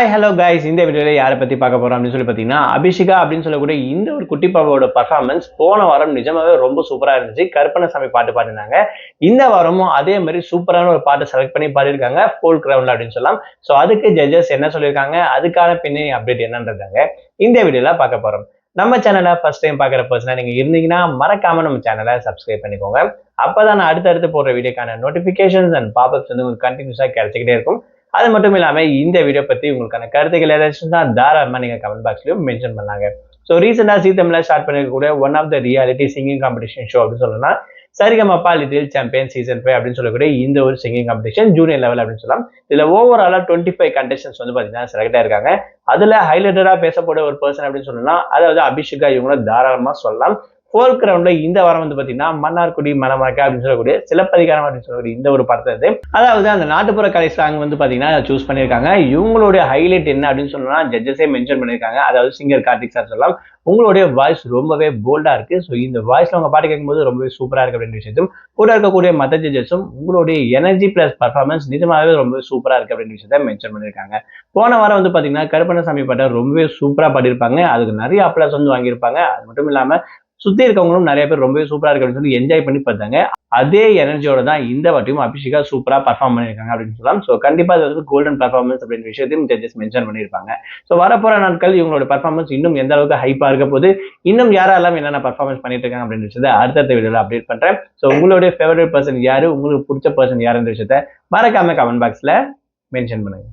Hi hello guys, இந்த வீடியோல யாரை பத்தி பார்க்க போறோம் அப்படின்னு சொல்லி பார்த்தீங்கன்னா, அபிஷிகா அப்படின்னு சொல்லக்கூடிய இந்த ஒரு குட்டி பாப்பாவோட பர்ஃபார்மன்ஸ் போன வாரம் நிஜமாவே ரொம்ப சூப்பரா இருந்துச்சு. கருப்பணசாமி பாட்டு பாடினாங்க. இந்த வாரமும் அதே மாதிரி சூப்பரான ஒரு பாட்டை செலக்ட் பண்ணி பாடியிருக்காங்க ஃபுல் கிரவுண்ட்ல அப்படின்னு சொல்லலாம். ஸோ அதுக்கு ஜட்ஜஸ் என்ன சொல்லியிருக்காங்க, அதுக்கான பின்னணி அப்டேட் என்னன்றதாங்க இந்த வீடியோல பார்க்க போறோம். நம்ம சேனலை ஃபர்ஸ்ட் டைம் பார்க்குற பர்சனா நீங்க இருந்தீங்கன்னா மறக்காம நம்ம சேனலை சப்ஸ்கிரைப் பண்ணிக்கோங்க. அப்பதான் நான் அடுத்தடுத்து போடுற வீடியோக்கான நோட்டிபிகேஷன்ஸ் அண்ட் பாப்அப்ஸ் வந்து உங்களுக்கு கண்டினியூஸா கிடைச்சிக்கிட்டே இருக்கும். அது மட்டும் இல்லாம இந்த வீடியோ பத்தி உங்களுக்கான கருத்துக்கள் ஏதாச்சும் தான் தாராளமா நீங்க கமெண்ட் பாக்ஸ்லயும் மென்ஷன் பண்ணாங்க. ஸோ ரீசெண்டா ஜீ தமிழ்ல ஸ்டார்ட் பண்ணிருக்கக்கூடிய one of the reality singing competition show அப்படின்னு சொல்லலாம் சரிகமப்பா லிட்டில் சாம்பியன் சீசன் 5 அப்படின்னு சொல்லக்கூடிய இந்த ஒரு சிங்கிங் காம்படிஷன் ஜூனியர் லெவல் அப்படின்னு சொல்லலாம். இதுல ஓவராலா 25 கண்டஸ்டன்ஸ் வந்து பாத்தீங்கன்னா செலக்ட் ஆயிருக்காங்க. அதுல ஹைலைட்டடா பேசக்கூடிய ஒரு பர்சன் அப்படின்னு சொல்லலாம், அதாவது அபிஷிகா இவங்கள தாராளமா சொல்லலாம். ஃபோர்த் ரவுண்ட்ல இந்த வாரம் வந்து பாத்தீங்கன்னா மன்னார்குடி மணமக்க அப்படின்னு சொல்லக்கூடிய சிலப்பதிகாரம் அப்படின்னு சொல்லக்கூடிய இந்த ஒரு படத்தை அதாவது அந்த நாட்டுப்புற கலை சாங் வந்து பாத்தீங்கன்னா சூஸ் பண்ணியிருக்காங்க. இவங்களுடைய ஹைலைட் என்ன அப்படின்னு சொன்னா ஜட்ஜஸே மென்ஷன் பண்ணியிருக்காங்க. அதாவது சிங்கர் கார்த்திக் சார் சொல்லலாம், உங்களுடைய வாய்ஸ் ரொம்பவே போல்டா இருக்கு. ஸோ இந்த வாய்ஸ்ல உங்க பாட்டு கேட்கும்போது ரொம்பவே சூப்பரா இருக்கு அப்படின்ற விஷயத்தையும் கூட இருக்கக்கூடிய மற்ற ஜட்ஜஸும் உங்களுடைய எனர்ஜி பிளஸ் பர்ஃபார்மன்ஸ் நிஜமாவே ரொம்ப சூப்பரா இருக்கு அப்படின்ற விஷயத்த மென்ஷன் பண்ணியிருக்காங்க. போன வாரம் வந்து பாத்தீங்கன்னா கருப்பணசாமி பாட்டை ரொம்பவே சூப்பரா பாடியிருப்பாங்க. அதுக்கு நிறைய அப்ளாஸ் வந்து வாங்கியிருப்பாங்க. அது மட்டும் இல்லாம சுத்தி இருக்கவங்களும் நிறைய பேர் ரொம்பவே சூப்பரா இருக்கு அப்படின்னு சொல்லி என்ஜாய் பண்ணி பார்த்தாங்க. அதே எனர்ஜியோட தான் இந்த வாட்டியும் அபிஷிகா சூப்பரா பர்ஃபார்ம் பண்ணியிருக்காங்க அப்படின்னு சொல்லலாம். ஸோ கண்டிப்பா அது வந்து கோல்டன் பர்ஃபார்மன்ஸ் அப்படின்ற விஷயத்தையும் ஜட்ஜஸ் மென்ஷன் பண்ணியிருப்பாங்க. ஸோ வரப்போற நாட்கள் இவங்களோட பர்ஃபார்மன்ஸ் இன்னும் எந்த அளவுக்கு ஹைப்பா இருக்க போது, இன்னும் யாரெல்லாம் என்னென்ன பர்ஃபார்மன்ஸ் பண்ணிட்டு இருக்காங்க அப்படின்ற விஷயத்தை அடுத்த வீடியோல அப்டேட் பண்றேன். ஸோ உங்களுடைய ஃபேவரட் பர்சன் யாரு, உங்களுக்கு பிடிச்ச பர்சன் யாருன்ற விஷயத்த மறக்காம கமெண்ட் பாக்ஸ்ல மென்ஷன் பண்ணுங்க.